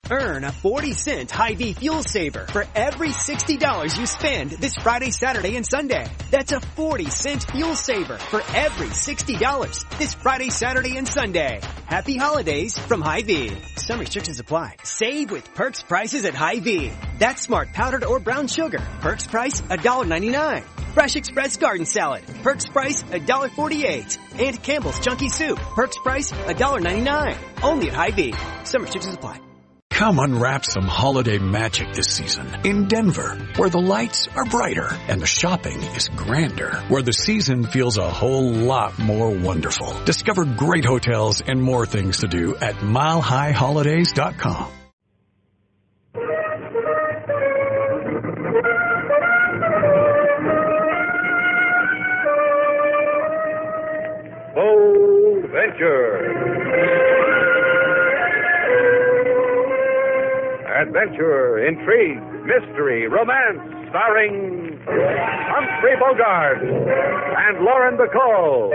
Earn a 40-cent Hy-Vee fuel saver for every $60 you spend this Friday, Saturday, and Sunday. That's a 40-cent fuel saver for every $60 this Friday, Saturday, and Sunday. Happy holidays from Hy-Vee. Some restrictions apply. Save with Perks prices at Hy-Vee. That's smart powdered or brown sugar. Perks price $1.99. Fresh Express garden salad. Perks price $1.48. And Campbell's Chunky Soup. Perks price $1.99. Only at Hy-Vee. Some restrictions apply. Come unwrap some holiday magic this season in Denver, where the lights are brighter and the shopping is grander, where the season feels a whole lot more wonderful. Discover great hotels and more things to do at milehighholidays.com. Bold Venture. Adventure, intrigue, mystery, romance, starring Humphrey Bogart and Lauren Bacall.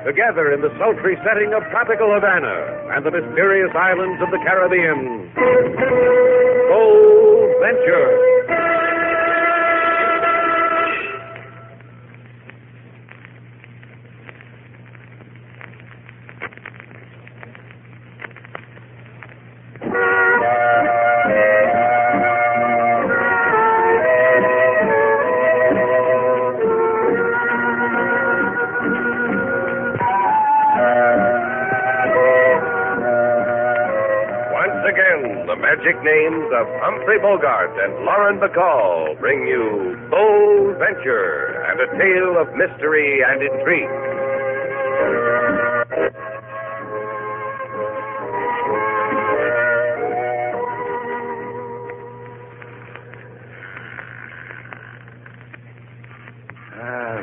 Together in the sultry setting of tropical Havana and the mysterious islands of the Caribbean. Bold Venture. Magic names of Humphrey Bogart and Lauren Bacall bring you Bold Venture and a tale of mystery and intrigue.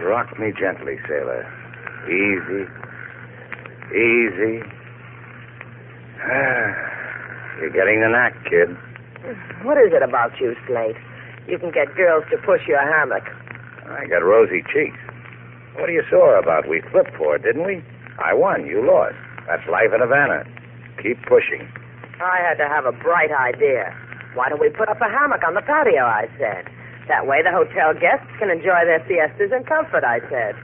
Rock me gently, sailor. Easy. Easy. You're getting the knack, kid. What is it about you, Slate? You can get girls to push your hammock. I got rosy cheeks. What are you sore about? We flipped for it, didn't we? I won. You lost. That's life in Havana. Keep pushing. I had to have a bright idea. Why don't we put up a hammock on the patio, I said. That way the hotel guests can enjoy their siestas in comfort, I said.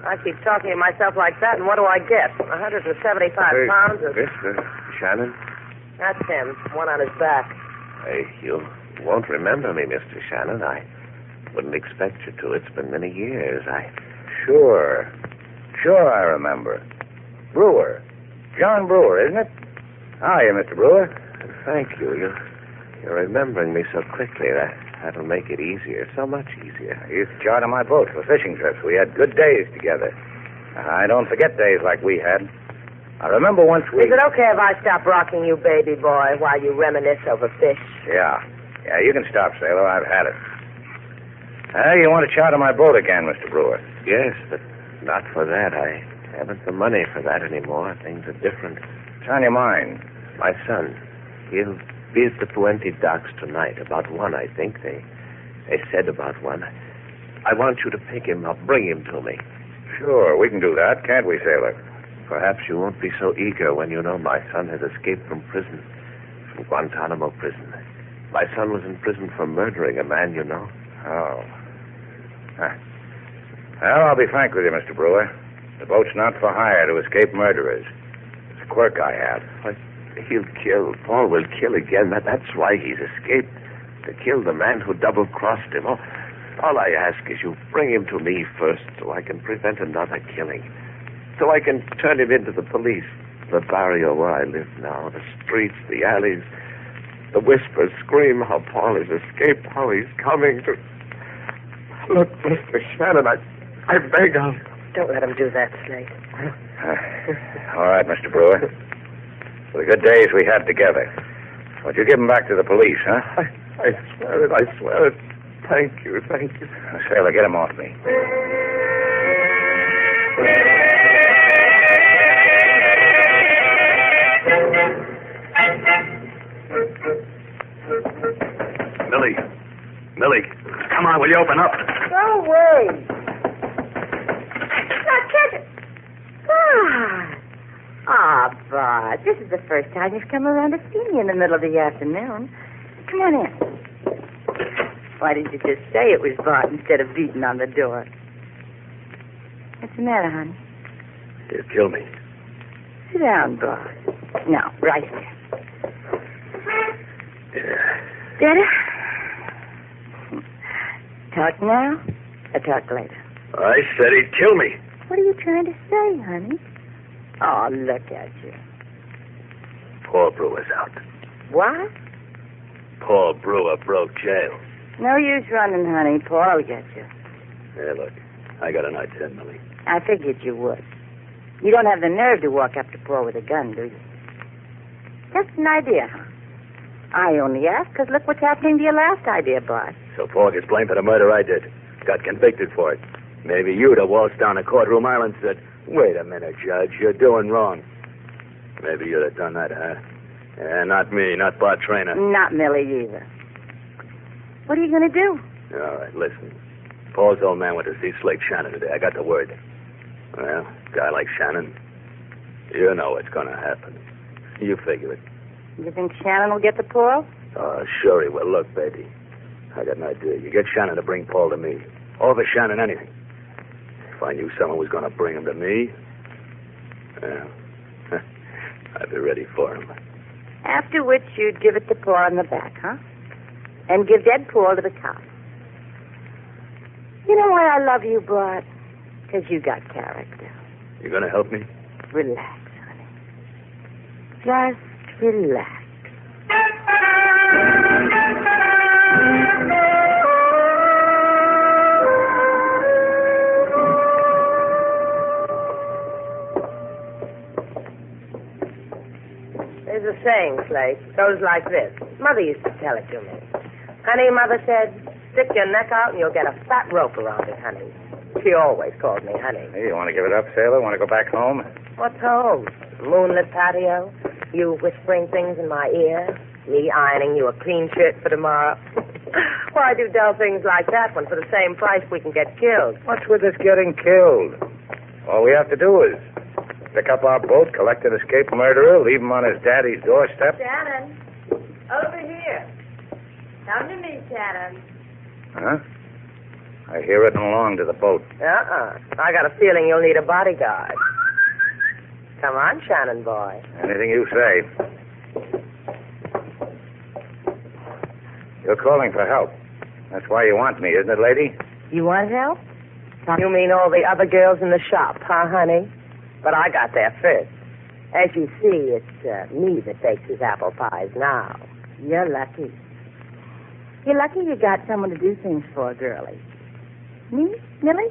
I keep talking to myself like that, and what do I get? 175 pounds of... Mr. Shannon? That's him, one on his back. Hey, you won't remember me, Mr. Shannon. I wouldn't expect you to. It's been many years. Sure, I remember. Brewer. John Brewer, isn't it? Hiya, Mr. Brewer. Thank you. You're remembering me so quickly. That'll make it easier, so much easier. I used to charter my boat for fishing trips. We had good days together. I don't forget days like we had. I remember once we... Is it okay if I stop rocking you, baby boy, while you reminisce over fish? Yeah, you can stop, sailor. I've had it. You want to charter my boat again, Mr. Brewer? Yes, but not for that. I haven't the money for that anymore. Things are different. What's on your mind? My son, he'll be at the Puente docks tonight. About 1, I think. They said about 1. I want you to pick him up. Bring him to me. Sure, we can do that, can't we, sailor? Perhaps you won't be so eager when you know my son has escaped from prison, from Guantanamo prison. My son was in prison for murdering a man, you know. Oh. Well, I'll be frank with you, Mr. Brewer. The boat's not for hire to escape murderers. It's a quirk I have. But he'll kill. Paul will kill again. That's why he's escaped. To kill the man who double-crossed him. All I ask is you bring him to me first so I can prevent another killing. So I can turn him into the police. The barrio where I live now, the streets, the alleys, the whispers scream how Paul has escaped, how he's coming to... Look, Mr. Shannon, I beg of... Don't let him do that, Slate. All right, Mr. Brewer. For the good days we had together. Won't you give him back to the police, huh? I swear it. Thank you. Sailor, get him off me. Millie, come on, will you open up? Go away. Now, catch it. Ah, Bart, this is the first time you've come around to see me in the middle of the afternoon. Come on in. Why didn't you just say it was Bart instead of beating on the door? What's the matter, honey? He'll kill me. Sit down, Bart. No, right here. Better? Talk now or talk later? I said he'd kill me. What are you trying to say, honey? Oh, look at you. Paul Brewer's out. What? Paul Brewer broke jail. No use running, honey. Paul will get you. Hey, look, I got an idea, Millie. I figured you would. You don't have the nerve to walk up to Paul with a gun, do you? Just an idea, huh? I only asked because look what's happening to your last idea, Bart. So Paul gets blamed for the murder I did. Got convicted for it. Maybe you'd have waltzed down to Courtroom Island and said, wait a minute, Judge, you're doing wrong. Maybe you'd have done that, huh? Yeah, not me, not Bart Traynor. Not Millie either. What are you going to do? All right, listen. Paul's old man went to see Slick Shannon today. I got the word. Well, a guy like Shannon, you know what's going to happen. You figure it. You think Shannon will get to Paul? Oh, sure he will. Look, baby, I got an idea. You get Shannon to bring Paul to me. Over Shannon, anything. If I knew someone was going to bring him to me, well, I'd be ready for him. After which you'd give it to Paul in the back, huh? And give dead Paul to the cops. You know why I love you, Bart? Because you got character. You going to help me? Relax, honey. Just relax. There's a saying, Slate. Goes like this. Mother used to tell it to me. Honey, Mother said, stick your neck out and you'll get a fat rope around it, honey. She always called me honey. Hey, you want to give it up, sailor? Want to go back home? What's home? Moonlit patio? You whispering things in my ear? Me ironing you a clean shirt for tomorrow? Why do dull things like that when for the same price we can get killed? What's with us getting killed? All we have to do is pick up our boat, collect an escaped murderer, leave him on his daddy's doorstep. Shannon, over here. Come to me, Shannon. Huh? I hear it along to the boat. I got a feeling you'll need a bodyguard. Come on, Shannon boy. Anything you say. You're calling for help. That's why you want me, isn't it, lady? You want help? You mean all the other girls in the shop, huh, honey? But I got there first. As you see, it's me that bakes his apple pies now. You're lucky. You're lucky you got someone to do things for, girlie. Me, Millie?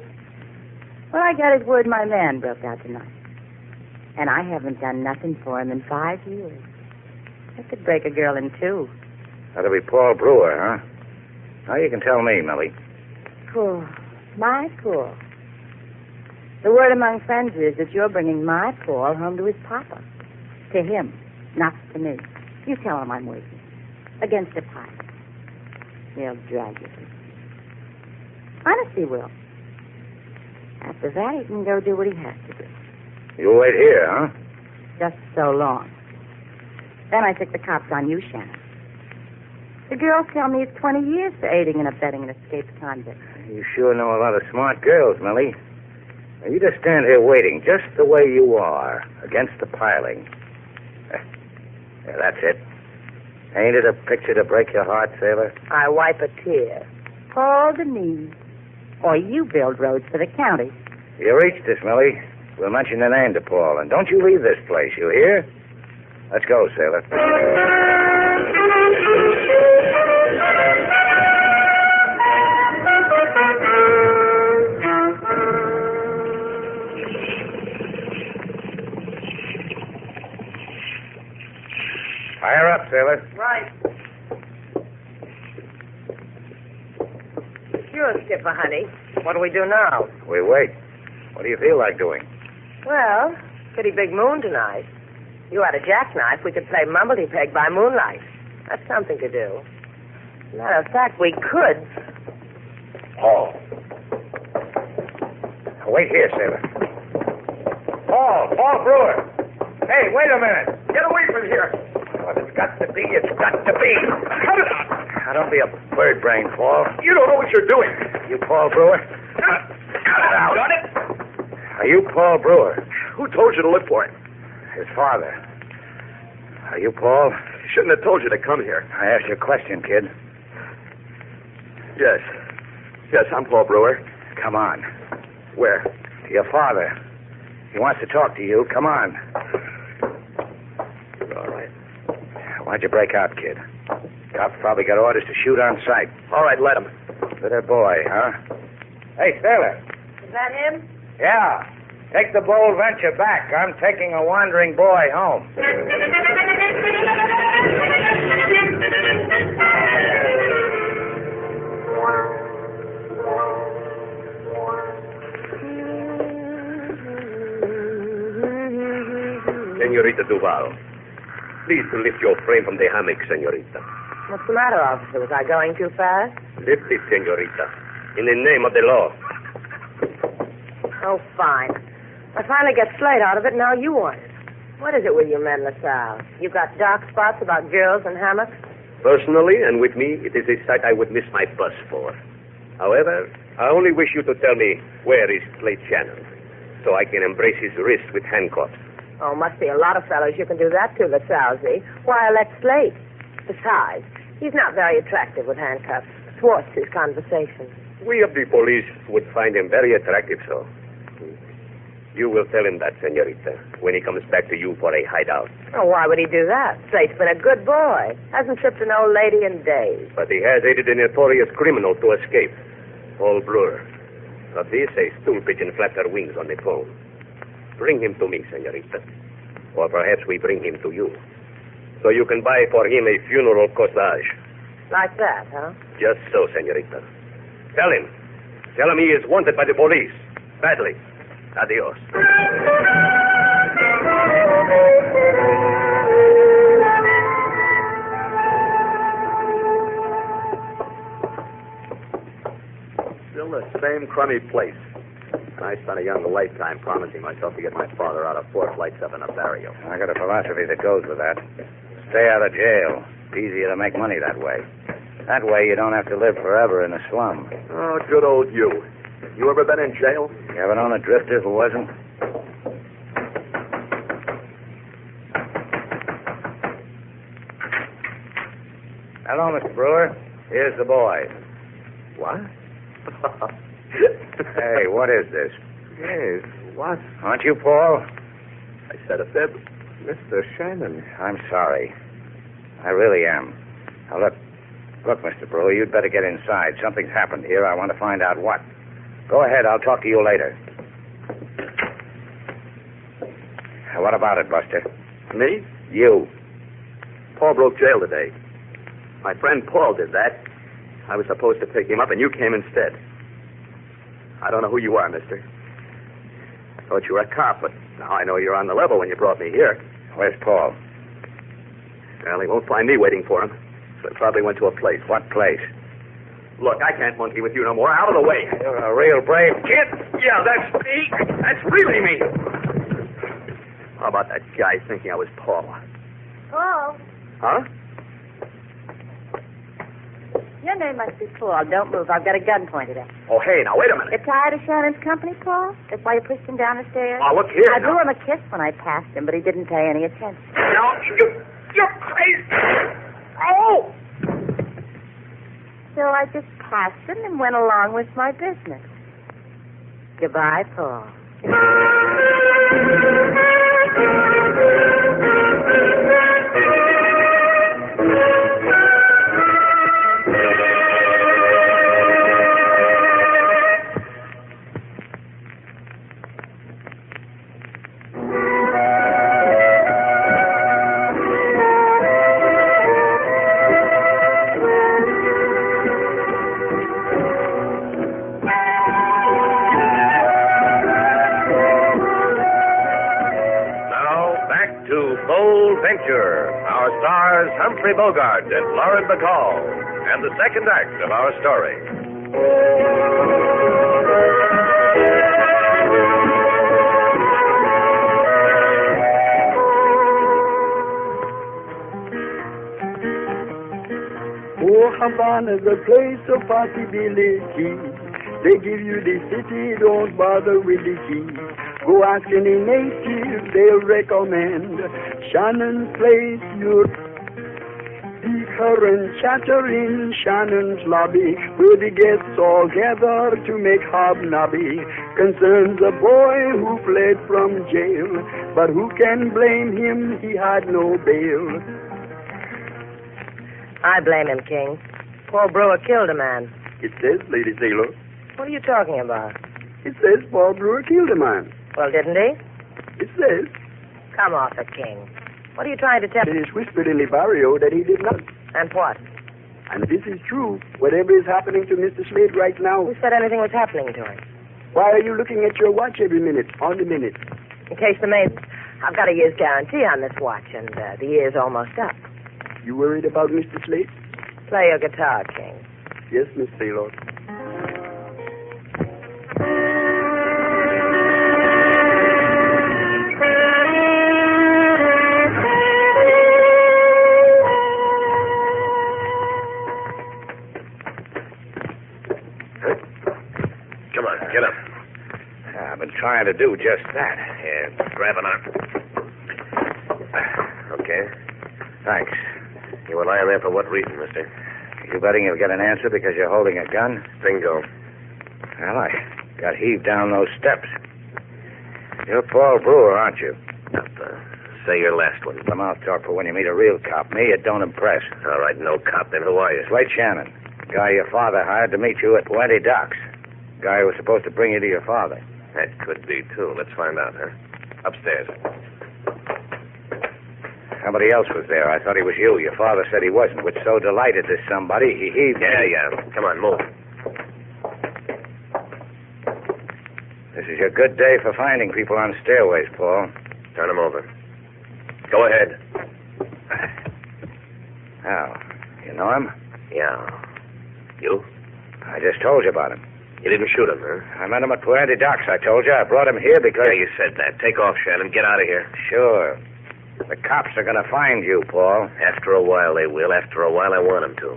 Well, I got his word my man broke out tonight. And I haven't done nothing for him in 5 years. I could break a girl in two. That'll be Paul Brewer, huh? Now you can tell me, Millie. Cool. My Paul. The word among friends is that you're bringing my Paul home to his papa. To him, not to me. You tell him I'm waiting. Against a pie. He'll drag you. Honest, he will. After that, he can go do what he has to do. You'll wait here, huh? Just so long. Then I stick the cops on you, Shannon. The girls tell me it's 20 years for aiding and abetting an escaped convict. You sure know a lot of smart girls, Millie. Now, you just stand here waiting, just the way you are, against the piling. Yeah, that's it. Ain't it a picture to break your heart, sailor? I wipe a tear. Paul to me. Or you build roads for the county. You reached us, Millie. We'll mention the name to Paul, and don't you leave this place, you hear? Let's go, sailor. Higher up, sailor. Right. Sure, Skipper, honey. What do we do now? We wait. What do you feel like doing? Well, pretty big moon tonight. You had a jackknife, we could play mumblety-peg by moonlight. That's something to do. Matter of fact, we could. Paul. Wait here, sailor. Paul Brewer. Hey, wait a minute. Get away from here. What it's got to be, it's got to be. Cut it out. Now, don't be a bird brain, Paul. You don't know what you're doing. You Paul Brewer? Cut it out. Got it? Are you Paul Brewer? Who told you to look for him? His father. Are you Paul? Shouldn't have told you to come here. I asked you a question, kid. Yes. Yes, I'm Paul Brewer. Come on. Where? To your father. He wants to talk to you. Come on. All right. Why'd you break out, kid? Cops probably got orders to shoot on sight. All right, let him. Little boy, huh? Hey, Sailor. Is that him? Yeah. Take the bold venture back. I'm taking a wandering boy home. Senorita Duval, please to lift your frame from the hammock, senorita. What's the matter, officer? Was I going too fast? Lift it, senorita. In the name of the law. Oh, fine. I finally get Slate out of it, now you want it. What is it with you men, LaSalle? You got dark spots about girls and hammocks? Personally, and with me, it is a sight I would miss my bus for. However, I only wish you to tell me where is Slate Shannon, so I can embrace his wrist with handcuffs. Oh, must be a lot of fellows you can do that to, LaSalle. Why, let Slate. Besides, he's not very attractive with handcuffs. Thwarts his conversation. We of the police would find him very attractive, so. You will tell him that, senorita, when he comes back to you for a hideout. Oh, why would he do that? Slate's been a good boy. Hasn't tripped an old lady in days. But he has aided a notorious criminal to escape. Paul Brewer. Of this, a stool pigeon flapped her wings on the phone. Bring him to me, senorita. Or perhaps we bring him to you. So you can buy for him a funeral corsage. Like that, huh? Just so, senorita. Tell him. Tell him he is wanted by the police. Badly. Adios. Still the same crummy place. And I spent a young lifetime promising myself to get my father out of 4 flights up in a barrio. I got a philosophy that goes with that. Stay out of jail. It's easier to make money that way. That way you don't have to live forever in a slum. Oh, good old you. You ever been in jail? You ever known a drifter who wasn't? Hello, Mr. Brewer. Here's the boy. What? Hey, what is this? Yes, what? Aren't you Paul? I said a fib. Mr. Shannon. I'm sorry. I really am. Now, look, Mr. Brewer, you'd better get inside. Something's happened here. I want to find out what. Go ahead. I'll talk to you later. What about it, Buster? Me? You. Paul broke jail today. My friend Paul did that. I was supposed to pick him up, and you came instead. I don't know who you are, mister. I thought you were a cop, but now I know you're on the level when you brought me here. Where's Paul? Well, he won't find me waiting for him, so he probably went to a place. What place? Look, I can't monkey with you no more. Out of the way. You're a real brave kid. Yeah, that's me. That's really me. How about that guy thinking I was Paul? Paul, Huh? your name must be Paul. Don't move. I've got a gun pointed at you. Oh, hey, now, wait a minute. You're tired of Shannon's company, Paul? That's why you pushed him down the stairs? Oh, look here. I now. blew him a kiss when I passed him, but he didn't pay any attention. No, you're crazy. Oh! So I just passed him and went along with my business. Goodbye, Paul. Our stars Humphrey Bogart and Lauren Bacall, and the second act of our story. Oh, Havana's a place of possibility. They give you the city, don't bother with the key. Go ask any native, they'll recommend Shannon's place. You're speaker and chatter in Shannon's lobby, where the guests all gather to make hobnobby. Concerns a boy who fled from jail, but who can blame him? He had no bail. I blame him, King. Paul Brewer killed a man. It says, Lady Sailor. What are you talking about? It says Paul Brewer killed a man. Well, didn't he? It says. Come off it, King. What are you trying to tell It is whispered in the barrio that he did not. And what? And this is true. Whatever is happening to Mr. Slade right now. Who said anything was happening to him? Why are you looking at your watch every minute, on the minute? In case the maid... I've got a year's guarantee on this watch, and the year's almost up. You worried about Mr. Slade? Play your guitar, King. Yes, Miss Sailor. Come on, get up. I've been trying to do just that. Yeah, grab an arm. Okay. Thanks. You were lying there for what reason, mister? You betting you'll get an answer because you're holding a gun? Bingo. Well, I got heaved down those steps. You're Paul Brewer, aren't you? Now, say your last one. The mouth talk for when you meet a real cop. Me, it don't impress. All right, no cop, then who are you? Slade Shannon. Guy your father hired to meet you at Puente Docks. Guy who was supposed to bring you to your father. That could be, too. Let's find out, huh? Upstairs. Somebody else was there. I thought he was you. Your father said he wasn't, which so delighted this somebody, he heaved... Yeah. Come on, move. This is your good day for finding people on stairways, Paul. Turn them over. Go ahead. Oh, you know him? Yeah. You? I just told you about him. You didn't shoot him, huh? I met him at Puente Docks, I told you. I brought him here because... Yeah, you said that. Take off, Shannon. Get out of here. Sure. The cops are going to find you, Paul. After a while, they will. After a while, I want them to.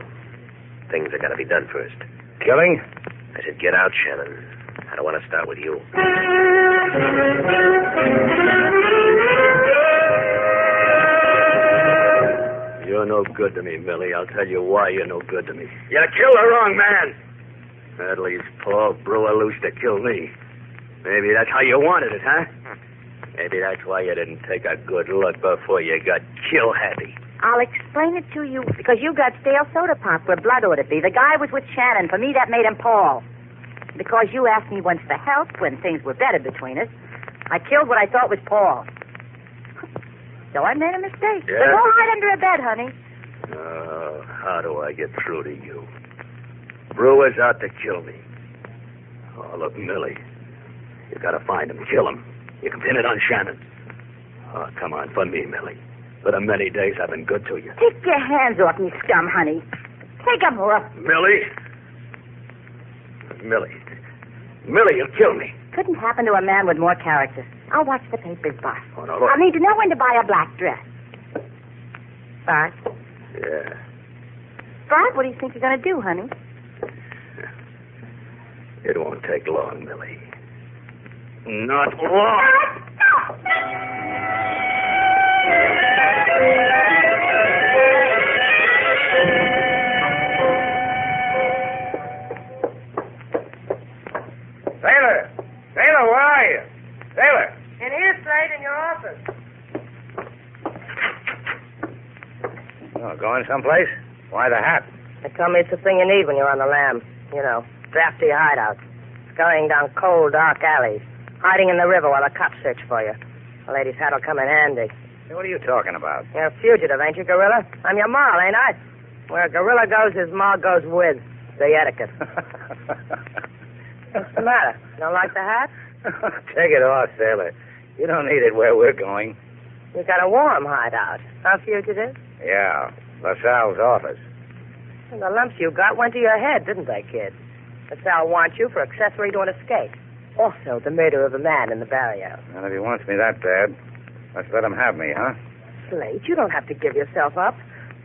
Things are going to be done first. Killing? I said, get out, Shannon. I don't want to start with you. You're no good to me, Millie. I'll tell you why you're no good to me. You killed the wrong man. At least Paul Brewer loose to kill me. Maybe that's how you wanted it, huh? Maybe that's why you didn't take a good look before you got kill-happy. I'll explain it to you because you got stale soda pop where blood ought to be. The guy was with Shannon. For me, that made him Paul. Because you asked me once for help when things were better between us, I killed what I thought was Paul. So I made a mistake. Yeah? So go hide under a bed, honey. How do I get through to you? Brewer's out to kill me. Oh, look, Millie. You gotta find him, kill him. You can pin it on Shannon. Oh, come on, for me, Millie. For the many days I've been good to you. Take your hands off me, scum, honey. Take them off. Millie, you'll kill me. Couldn't happen to a man with more character. I'll watch the papers, boss. Oh, no, look. I'll need to know when to buy a black dress. Bart? Yeah. Bart, what do you think you're going to do, honey? It won't take long, Millie. Not long. Sailor! Sailor, where are you? Sailor! In here, Slade, in your office. Oh, going someplace? Why the hat? They tell me it's the thing you need when you're on the lam. You know, drafty hideouts. Scurrying down cold, dark alleys. Hiding in the river while the cops search for you. The lady's hat'll come in handy. What are you talking about? You're a fugitive, ain't you, Gorilla? I'm your ma, ain't I? Where a gorilla goes, his ma goes with. The etiquette. What's the matter? Don't like the hat? Take it off, Sailor. You don't need it where we're going. You got a warm hideout. Huh, fugitive? Yeah, LaSalle's office. And the lumps you got went to your head, didn't they, kid? LaSalle wants you for accessory to an escape. Also, the murder of a man in the barrio. Well, if he wants me that bad, let's let him have me, huh? Slade, you don't have to give yourself up.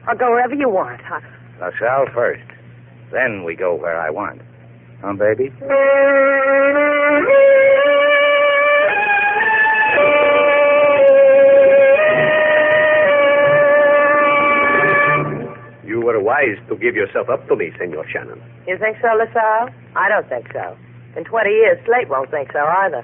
I'll go wherever you want. LaSalle first. Then we go where I want. Huh, baby? You were wise to give yourself up to me, Senor Shannon. You think so, LaSalle? I don't think so. In 20 years, Slate won't think so either.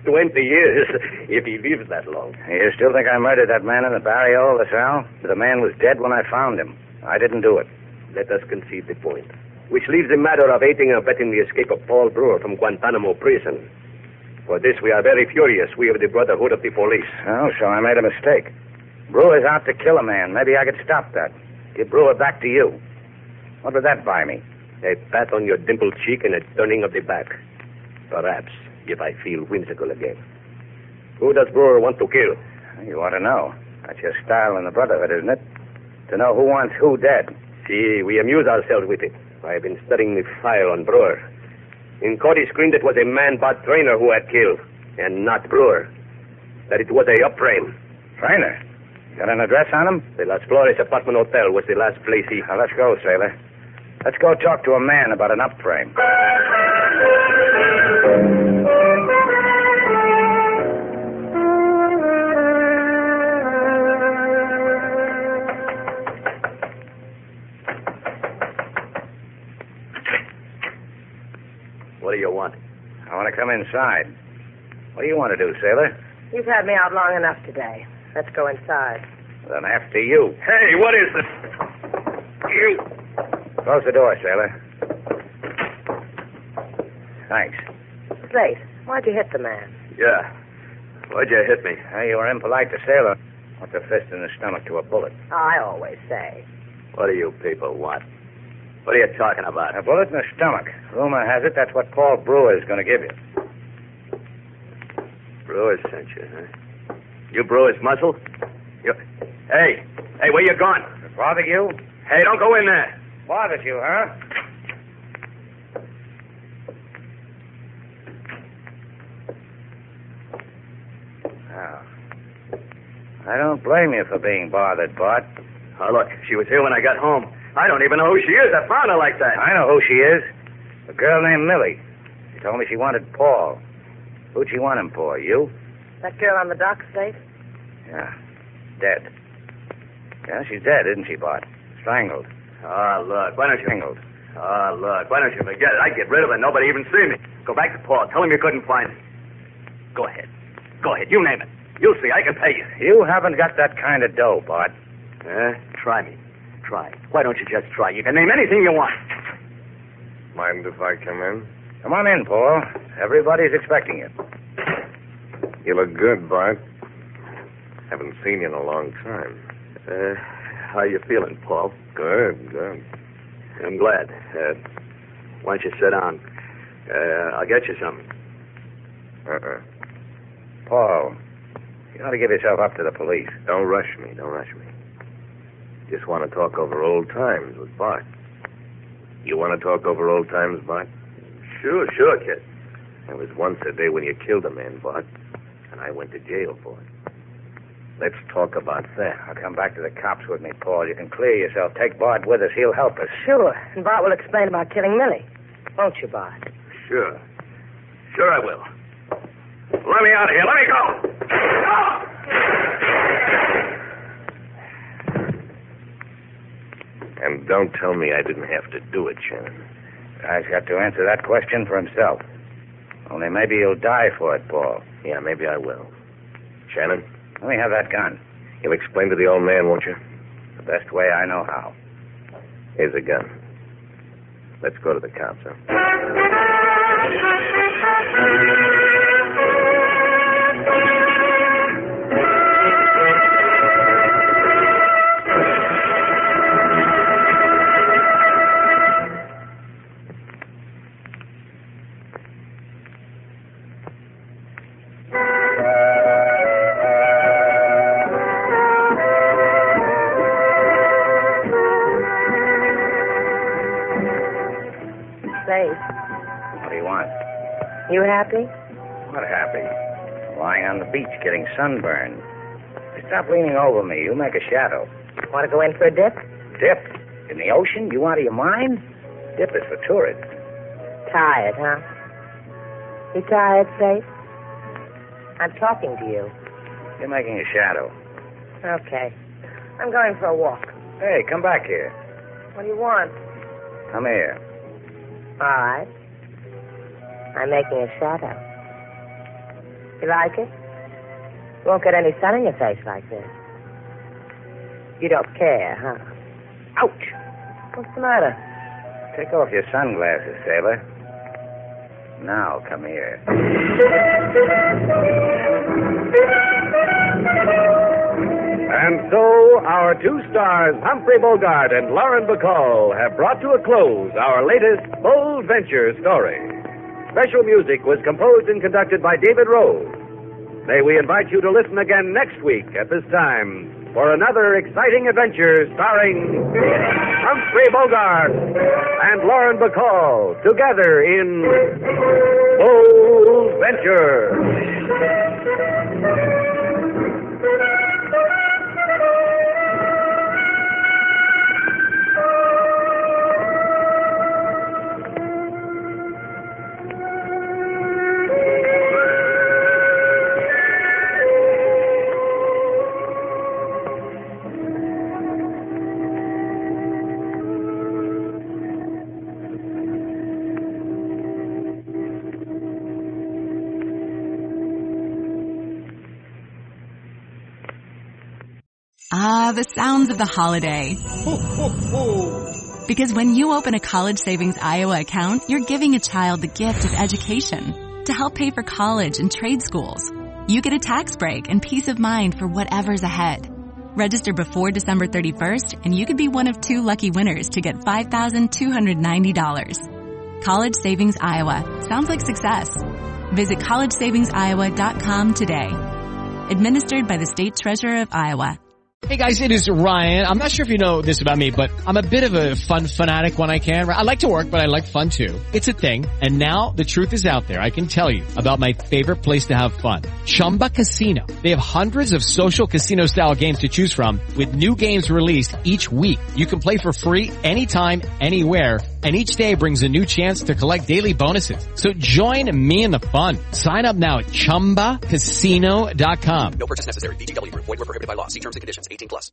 20 years, if he lives that long. You still think I murdered that man in the barrio, LaSalle? The man was dead when I found him. I didn't do it. Let us concede the point, which leaves the matter of aiding and abetting the escape of Paul Brewer from Guantanamo prison. For this, we are very furious, we of the Brotherhood of the Police. Oh, so I made a mistake. Brewer's out to kill a man. Maybe I could stop that. Give Brewer back to you. What would that buy me? A pat on your dimpled cheek and a turning of the back. Perhaps, if I feel whimsical again. Who does Brewer want to kill? You ought to know. That's your style in the Brotherhood, isn't it? To know who wants who dead. See, we amuse ourselves with it. I have been studying the file on Brewer. In court, he screamed it was a man-bought trainer who had killed, and not Brewer. That it was a up-frame. Trainer? Got an address on him? The Las Flores Apartment Hotel was the last place he... Now, let's go, sailor. Let's go talk to a man about an up-frame. What do you want? I want to come inside. What do you want to do, sailor? You've had me out long enough today. Let's go inside. Then after you. Hey, what is this? You... Close the door, sailor. Thanks. Slate, why'd you hit the man? Yeah. Why'd you hit me? You were impolite to sailor. What's a fist in the stomach to a bullet? I always say. What do you people want? What are you talking about? A bullet in the stomach. Rumor has it that's what Paul Brewer is going to give you. Brewer sent you, huh? You Brewer's muscle? You... Hey, where you going? Does it bother you? Hey, don't go in there. Bothers you, huh? Oh. I don't blame you for being bothered, Bart. Oh, look, she was here when I got home. I don't even know who she is. I found her like that. I know who she is. A girl named Millie. She told me she wanted Paul. Who'd she want him for? You? That girl on the dock, Slate? Yeah. Dead. Yeah, she's dead, isn't she, Bart? Strangled. Oh, look, why don't you... Strangled. Oh, look, why don't you forget it? I'd get rid of her. Nobody even see me. Go back to Paul. Tell him you couldn't find me. Go ahead. Go ahead. You name it. You'll see. I can pay you. You haven't got that kind of dough, Bart. Try me. Try. Why don't you just try? You can name anything you want. Mind if I come in? Come on in, Paul. Everybody's expecting you. You look good, Bart. Haven't seen you in a long time. How you feeling, Paul? Good. I'm glad. Why don't you sit down? I'll get you something. Paul, you ought to give yourself up to the police. Don't rush me. Just want to talk over old times with Bart. You want to talk over old times, Bart? Sure, kid. There was once a day when you killed a man, Bart, and I went to jail for it. Let's talk about that. I'll come back to the cops with me, Paul. You can clear yourself. Take Bart with us. He'll help us. Sure. And Bart will explain about killing Millie. Won't you, Bart? Sure I will. Let me out of here. Let me go. And don't tell me I didn't have to do it, Shannon. Guy's got to answer that question for himself. Only maybe he'll die for it, Paul. Yeah, maybe I will. Shannon? Let me have that gun. You'll explain to the old man, won't you? The best way I know how. Here's a gun. Let's go to the cops, huh? What do you want? You happy? What happy? Lying on the beach getting sunburned. Stop leaning over me. You make a shadow. Want to go in for a dip? Dip? In the ocean? You out of your mind? Dip is for tourists. Tired, huh? You tired, Faith? I'm talking to you. You're making a shadow. Okay. I'm going for a walk. Hey, come back here. What do you want? Come here. All right. I'm making a shadow. You like it? You won't get any sun in your face like this. You don't care, huh? Ouch! What's the matter? Take off your sunglasses, sailor. Now, come here. And so, our two stars, Humphrey Bogart and Lauren Bacall, have brought to a close our latest Bold Venture story. Special music was composed and conducted by David Rose. May we invite you to listen again next week at this time for another exciting adventure starring Humphrey Bogart and Lauren Bacall together in Bold Venture. Ah, the sounds of the holiday. Because when you open a College Savings Iowa account, you're giving a child the gift of education to help pay for college and trade schools. You get a tax break and peace of mind for whatever's ahead. Register before December 31st, and you could be one of 2 lucky winners to get $5,290. College Savings Iowa. Sounds like success. Visit collegesavingsiowa.com today. Administered by the State Treasurer of Iowa. Hey guys, it is Ryan. I'm not sure if you know this about me, but I'm a bit of a fun fanatic when I can. I like to work, but I like fun too. It's a thing. And now the truth is out there. I can tell you about my favorite place to have fun. Chumba Casino. They have hundreds of social casino style games to choose from with new games released each week. You can play for free anytime, anywhere. And each day brings a new chance to collect daily bonuses. So join me in the fun. Sign up now at ChumbaCasino.com. No purchase necessary. VGW Group. Void where prohibited by law. See terms and conditions. 18+.